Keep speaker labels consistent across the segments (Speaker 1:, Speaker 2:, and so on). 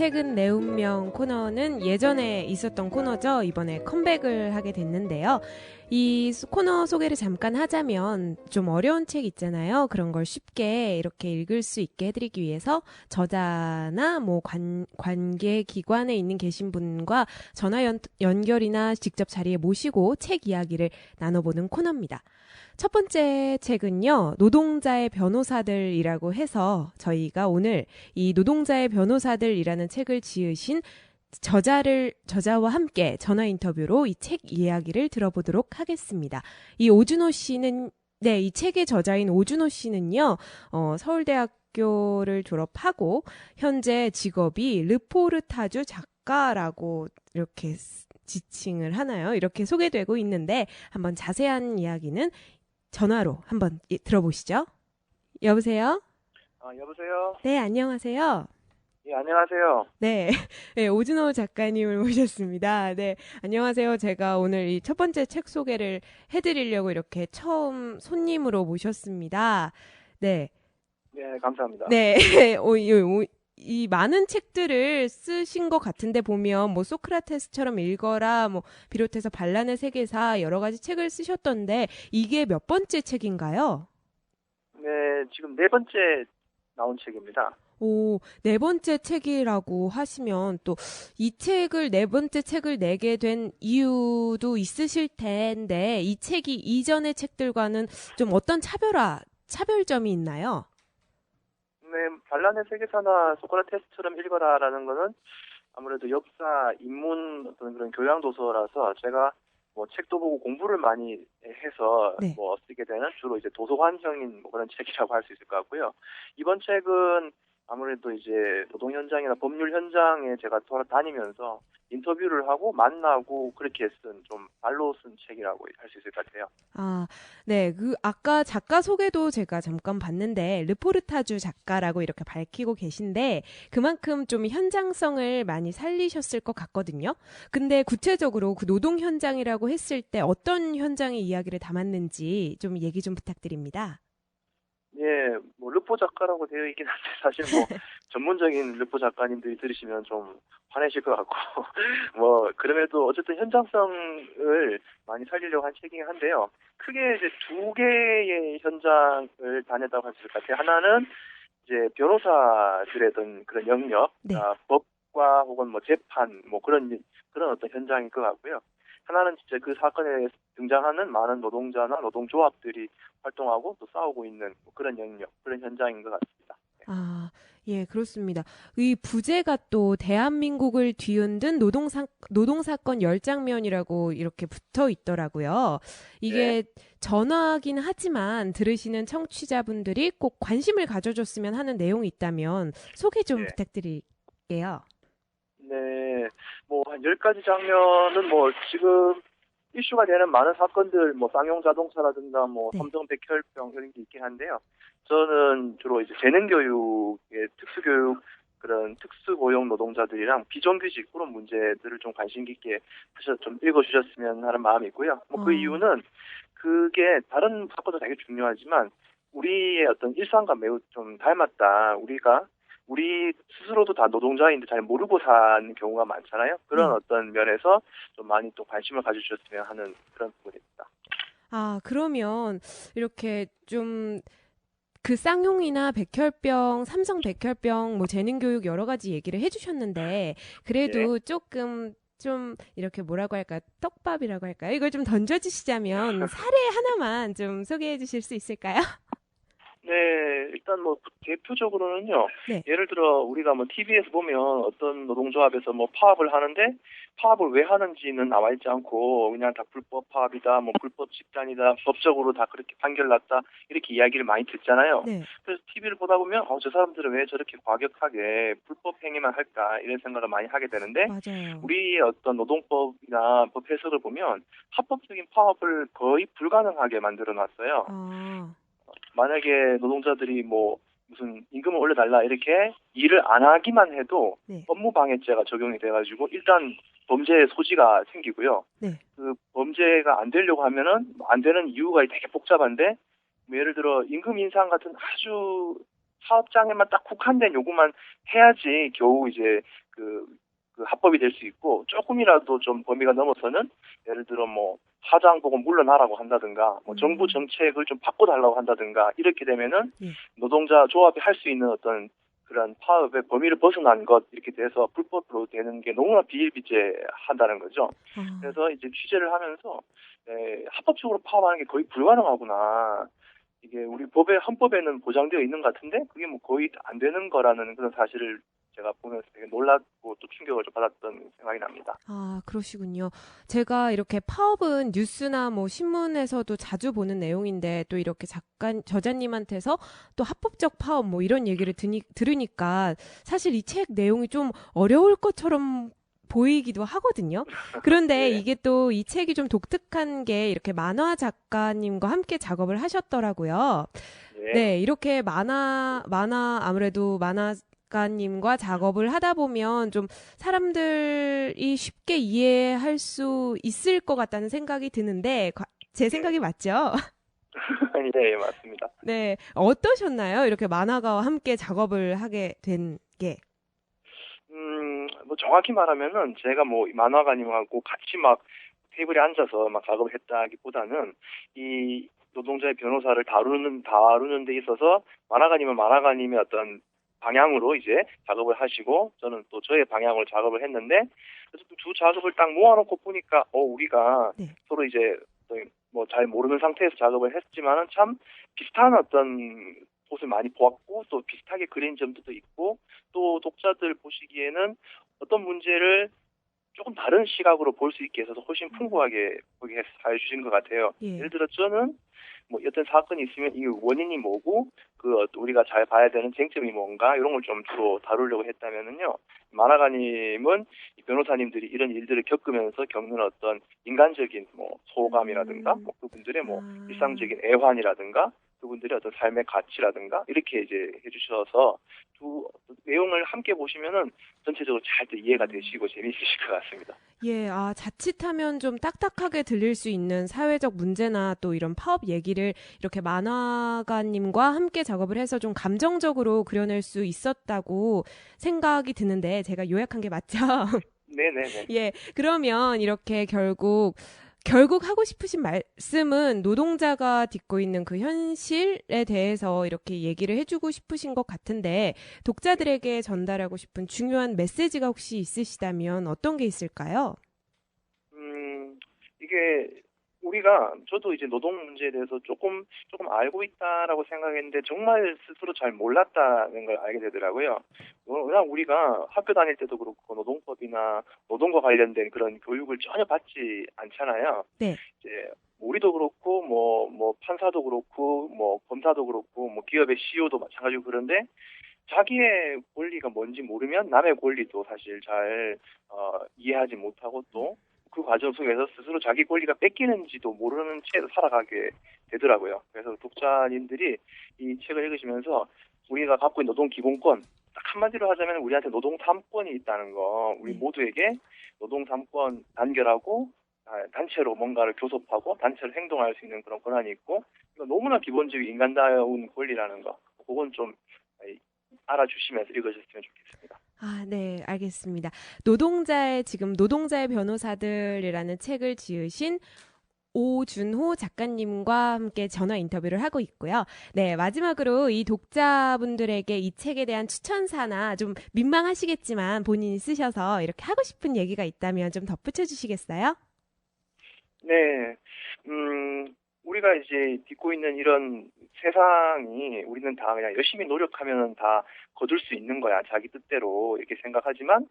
Speaker 1: 최근 내 운명 코너는 예전에 있었던 코너죠. 이번에 컴백을 하게 됐는데요. 이 코너 소개를 잠깐 하자면 좀 어려운 책 있잖아요. 그런 걸 쉽게 이렇게 읽을 수 있게 해드리기 위해서 저자나 뭐 관계 기관에 있는 계신 분과 전화 연결이나 직접 자리에 모시고 책 이야기를 나눠보는 코너입니다. 첫 번째 책은요, 노동자의 변호사들이라고 해서 저희가 오늘 이 노동자의 변호사들이라는 책을 지으신 저자와 함께 전화 인터뷰로 이 책 이야기를 들어보도록 하겠습니다. 이 책의 저자인 오준호 씨는요, 서울대학교를 졸업하고 현재 직업이 르포르타주 작가라고 이렇게 지칭을 하나요? 이렇게 소개되고 있는데 한번 자세한 이야기는 전화로 한번 들어보시죠. 여보세요?
Speaker 2: 여보세요?
Speaker 1: 네, 안녕하세요.
Speaker 2: 예, 안녕하세요.
Speaker 1: 네, 네, 오준호 작가님을 모셨습니다. 네, 안녕하세요. 제가 오늘 이 첫 번째 책 소개를 해드리려고 이렇게 처음 손님으로 모셨습니다. 네.
Speaker 2: 네, 감사합니다.
Speaker 1: 네, 이 많은 책들을 쓰신 것 같은데 보면 뭐 소크라테스처럼 읽어라 뭐 비롯해서 반란의 세계사 여러 가지 책을 쓰셨던데 이게 몇 번째 책인가요?
Speaker 2: 네, 지금 네 번째 나온 책입니다.
Speaker 1: 오, 네 번째 책이라고 하시면 또 이 네 번째 책을 내게 된 이유도 있으실 텐데 이 책이 이전의 책들과는 좀 어떤 차별점이 있나요?
Speaker 2: 네, 반란의 세계사나 소크라테스처럼 읽어라라는 거는 아무래도 역사, 인문 어떤 그런 교양 도서라서 제가 뭐 책도 보고 공부를 많이 해서
Speaker 1: 네.
Speaker 2: 뭐 쓰게 되는 주로 이제 도서관형인 뭐 그런 책이라고 할 수 있을 것 같고요. 이번 책은 아무래도 이제 노동 현장이나 법률 현장에 제가 돌아다니면서 인터뷰를 하고 만나고 그렇게 쓴 좀 발로 쓴 책이라고 할 수 있을 것 같아요.
Speaker 1: 아, 네. 아까 작가 소개도 제가 잠깐 봤는데, 르포르타주 작가라고 이렇게 밝히고 계신데, 그만큼 좀 현장성을 많이 살리셨을 것 같거든요. 근데 구체적으로 그 노동 현장이라고 했을 때 어떤 현장의 이야기를 담았는지 좀 얘기 좀 부탁드립니다.
Speaker 2: 예, 뭐 르포 작가라고 되어 있긴 한데 사실 뭐 전문적인 르포 작가님들이 들으시면 좀 화내실 것 같고 뭐 그럼에도 어쨌든 현장성을 많이 살리려고 한 책이긴 한데요. 크게 이제 두 개의 현장을 다녔다고 할 수 있을 것 같아요. 하나는 이제 변호사들의 어떤 그런 영역,
Speaker 1: 네.
Speaker 2: 법과 혹은 뭐 재판 뭐 그런 어떤 현장일 것 같고요. 하나는 진짜 그 사건에 등장하는 많은 노동자나 노동조합들이 활동하고 또 싸우고 있는 뭐 그런 영역, 그런 현장인 것 같습니다.
Speaker 1: 아, 예, 그렇습니다. 이 부제가 또 대한민국을 뒤흔든 노동사건 10장면이라고 이렇게 붙어 있더라고요.
Speaker 2: 네.
Speaker 1: 이게 전화긴 하지만 들으시는 청취자분들이 꼭 관심을 가져줬으면 하는 내용이 있다면 소개 좀
Speaker 2: 네.
Speaker 1: 부탁드릴게요.
Speaker 2: 네. 뭐 한 10가지 장면은 뭐 지금 이슈가 되는 많은 사건들, 뭐 쌍용 자동차라든가 뭐
Speaker 1: 네.
Speaker 2: 삼성 백혈병 이런 게 있긴 한데요. 저는 주로 이제 재능교육의 특수교육 그런 특수고용 노동자들이랑 비정규직 그런 문제들을 좀 관심 깊게 좀 읽어주셨으면 하는 마음이 있고요. 뭐 그
Speaker 1: 어,
Speaker 2: 이유는 그게 다른 사건도 되게 중요하지만 우리의 어떤 일상과 매우 좀 닮았다. 우리 스스로도 다 노동자인데 잘 모르고 사는 경우가 많잖아요. 그런
Speaker 1: 네.
Speaker 2: 어떤 면에서 좀 많이 또 관심을 가져주셨으면 하는 그런 부분입니다.
Speaker 1: 아, 그러면 이렇게 좀 그 쌍용이나 백혈병, 삼성 백혈병, 뭐 재능교육 여러 가지 얘기를 해주셨는데
Speaker 2: 예.
Speaker 1: 그래도 조금 좀 이렇게 뭐라고 할까 떡밥이라고 할까요? 이걸 좀 던져주시자면 사례 하나만 좀 소개해 주실 수 있을까요?
Speaker 2: 네, 일단 뭐 대표적으로는요.
Speaker 1: 네.
Speaker 2: 예를 들어 우리가 뭐 TV에서 보면 어떤 노동조합에서 뭐 파업을 하는데 파업을 왜 하는지는 나와 있지 않고 그냥 다 불법 파업이다, 뭐 불법 집단이다, 법적으로 다 그렇게 판결났다 이렇게 이야기를 많이 듣잖아요.
Speaker 1: 네.
Speaker 2: 그래서 TV를 보다 보면 저 사람들은 왜 저렇게 과격하게 불법 행위만 할까 이런 생각을 많이 하게 되는데
Speaker 1: 맞아요.
Speaker 2: 우리의 어떤 노동법이나 법 해석을 보면 합법적인 파업을 거의 불가능하게 만들어 놨어요.
Speaker 1: 아,
Speaker 2: 만약에 노동자들이 뭐 무슨 임금을 올려달라 이렇게 일을 안 하기만 해도
Speaker 1: 네.
Speaker 2: 업무방해죄가 적용이 돼가지고 일단 범죄의 소지가 생기고요.
Speaker 1: 네.
Speaker 2: 그 범죄가 안 되려고 하면은 안 되는 이유가 되게 복잡한데 뭐 예를 들어 임금 인상 같은 아주 사업장에만 딱 국한된 요구만 해야지 겨우 이제 그, 그 합법이 될 수 있고 조금이라도 좀 범위가 넘어서는 예를 들어 뭐 사장 보고 물러나라고 한다든가 뭐 정부 정책을 좀 바꿔달라고 한다든가 이렇게 되면은
Speaker 1: 예.
Speaker 2: 노동자 조합이 할 수 있는 어떤 그런 파업의 범위를 벗어난 것 이렇게 돼서 불법으로 되는 게 너무나 비일비재한다는 거죠. 그래서 이제 취재를 하면서 합법적으로 파업하는 게 거의 불가능하구나. 이게 우리 헌법에는 보장되어 있는 것 같은데 그게 뭐 거의 안 되는 거라는 그런 사실을 제가 보면서 되게 놀랐고 또 충격을 좀 받았던 생각이 납니다.
Speaker 1: 아, 그러시군요. 제가 이렇게 파업은 뉴스나 뭐 신문에서도 자주 보는 내용인데 또 이렇게 저자님한테서 또 합법적 파업 뭐 이런 얘기를 들으니까 사실 이 책 내용이 좀 어려울 것처럼 보이기도 하거든요. 그런데
Speaker 2: 네.
Speaker 1: 이게 또 이 책이 좀 독특한 게 이렇게 만화 작가님과 함께 작업을 하셨더라고요.
Speaker 2: 네.
Speaker 1: 네, 이렇게 아무래도 만화가님과 작업을 하다 보면 좀 사람들이 쉽게 이해할 수 있을 것 같다는 생각이 드는데, 제
Speaker 2: 네.
Speaker 1: 생각이 맞죠?
Speaker 2: 네, 맞습니다.
Speaker 1: 네, 어떠셨나요? 이렇게 만화가와 함께 작업을 하게 된 게.
Speaker 2: 뭐 정확히 말하면은 제가 뭐 만화가님하고 같이 막 테이블에 앉아서 막 작업을 했다기보다는 이 노동자의 변호사를 다루는 데 있어서 만화가님은 만화가님의 어떤 방향으로 이제 작업을 하시고 저는 또 저의 방향으로 작업을 했는데 그래서 두 작업을 딱 모아놓고 보니까 우리가
Speaker 1: 네.
Speaker 2: 서로 이제 뭐 잘 모르는 상태에서 작업을 했지만은 참 비슷한 어떤 곳을 많이 보았고 또 비슷하게 그린 점도 있고 또 독자들 보시기에는 어떤 문제를 조금 다른 시각으로 볼 수 있게 해서 훨씬 풍부하게 보게 해 주신 것 같아요.
Speaker 1: 예.
Speaker 2: 예를 들어 저는 뭐 어떤 사건이 있으면 이 원인이 뭐고 우리가 잘 봐야 되는 쟁점이 뭔가 이런 걸 좀 주로 다루려고 했다면은요. 만화가님은 이 변호사님들이 이런 일들을 겪으면서 겪는 어떤 인간적인 뭐 소감이라든가 뭐 그분들의 뭐 일상적인 애환이라든가 그분들의 어떤 삶의 가치라든가 이렇게 이제 해주셔서 두 내용을 함께 보시면은 전체적으로 잘 또 이해가 되시고 재미있으실 것 같습니다.
Speaker 1: 예, 자칫하면 좀 딱딱하게 들릴 수 있는 사회적 문제나 또 이런 파업 얘기를 이렇게 만화가님과 함께 작업을 해서 좀 감정적으로 그려낼 수 있었다고 생각이 드는데 제가 요약한 게 맞죠?
Speaker 2: 네네네.
Speaker 1: 예, 그러면 이렇게 결국 하고 싶으신 말씀은 노동자가 딛고 있는 그 현실에 대해서 이렇게 얘기를 해주고 싶으신 것 같은데 독자들에게 전달하고 싶은 중요한 메시지가 혹시 있으시다면 어떤 게 있을까요?
Speaker 2: 이게 저도 이제 노동 문제에 대해서 조금 알고 있다라고 생각했는데 정말 스스로 잘 몰랐다는 걸 알게 되더라고요. 워낙 우리가 학교 다닐 때도 그렇고 노동법이나 노동과 관련된 그런 교육을 전혀 받지 않잖아요.
Speaker 1: 네.
Speaker 2: 이제 우리도 그렇고 뭐 판사도 그렇고 뭐 검사도 그렇고 뭐 기업의 CEO도 마찬가지고 그런데 자기의 권리가 뭔지 모르면 남의 권리도 사실 잘 이해하지 못하고 또 그 과정 속에서 스스로 자기 권리가 뺏기는지도 모르는 채로 살아가게 되더라고요. 그래서 독자님들이 이 책을 읽으시면서 우리가 갖고 있는 노동 기본권, 딱 한마디로 하자면 우리한테 노동 3권이 있다는 거, 우리
Speaker 1: 네.
Speaker 2: 모두에게 노동 3권 단결하고 단체로 뭔가를 교섭하고 단체로 행동할 수 있는 그런 권한이 있고 너무나 기본적인 인간다운 권리라는 거, 그건 좀 알아주시면서 읽으셨으면 좋겠습니다.
Speaker 1: 네, 알겠습니다. 노동자의 변호사들이라는 책을 지으신 오준호 작가님과 함께 전화 인터뷰를 하고 있고요. 네, 마지막으로 이 독자분들에게 이 책에 대한 추천사나 좀 민망하시겠지만 본인이 쓰셔서 이렇게 하고 싶은 얘기가 있다면 좀 덧붙여 주시겠어요?
Speaker 2: 네, 우리가 이제 딛고 있는 이런 세상이 우리는 다 그냥 열심히 노력하면 다 거둘 수 있는 거야. 자기 뜻대로 이렇게 생각하지만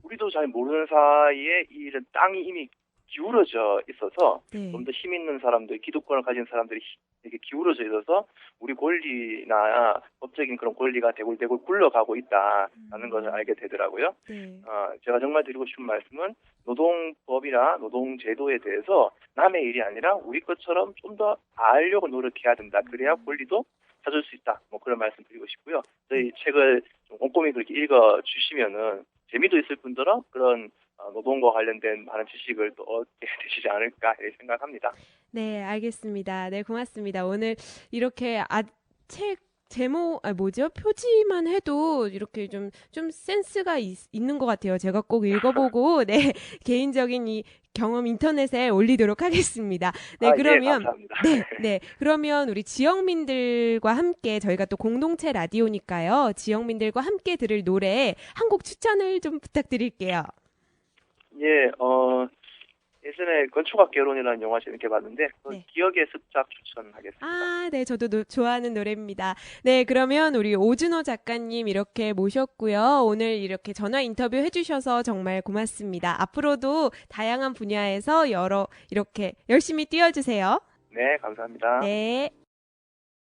Speaker 2: 우리도 잘 모르는 사이에 이런 땅이 이미 기울어져 있어서 좀
Speaker 1: 네.
Speaker 2: 더 힘 있는 사람들, 기득권을 가진 사람들이 이렇게 기울어져 있어서 우리 권리나 법적인 그런 권리가 대굴대굴 굴러가고 있다라는 것을 알게 되더라고요.
Speaker 1: 네.
Speaker 2: 제가 정말 드리고 싶은 말씀은 노동법이나 노동제도에 대해서 남의 일이 아니라 우리 것처럼 좀 더 알려고 노력해야 된다. 그래야 권리도 찾을 수 있다. 뭐 그런 말씀 드리고 싶고요. 저희 책을 좀 꼼꼼히 그렇게 읽어 주시면은 재미도 있을 뿐더러 그런 노동과 관련된 많은 지식을 또 얻게 되시지 않을까 이렇게 생각합니다.
Speaker 1: 네, 알겠습니다. 네, 고맙습니다. 오늘 이렇게 책 제목, 뭐죠? 표지만 해도 이렇게 좀 센스가 있는 것 같아요. 제가 꼭 읽어보고, 네, 개인적인 이 경험 인터넷에 올리도록 하겠습니다. 네,
Speaker 2: 예,
Speaker 1: 그러면,
Speaker 2: 감사합니다.
Speaker 1: 네. 그러면 우리 지역민들과 함께, 저희가 또 공동체 라디오니까요. 지역민들과 함께 들을 노래 한 곡 추천을 좀 부탁드릴게요.
Speaker 2: 예, 예전에 건축학 개론이라는 영화 재밌게 봤는데,
Speaker 1: 네.
Speaker 2: 기억의 습작 추천하겠습니다.
Speaker 1: 아, 네, 저도 좋아하는 노래입니다. 네, 그러면 우리 오준호 작가님 이렇게 모셨고요. 오늘 이렇게 전화 인터뷰 해주셔서 정말 고맙습니다. 앞으로도 다양한 분야에서 이렇게 열심히 뛰어주세요.
Speaker 2: 네, 감사합니다.
Speaker 1: 네.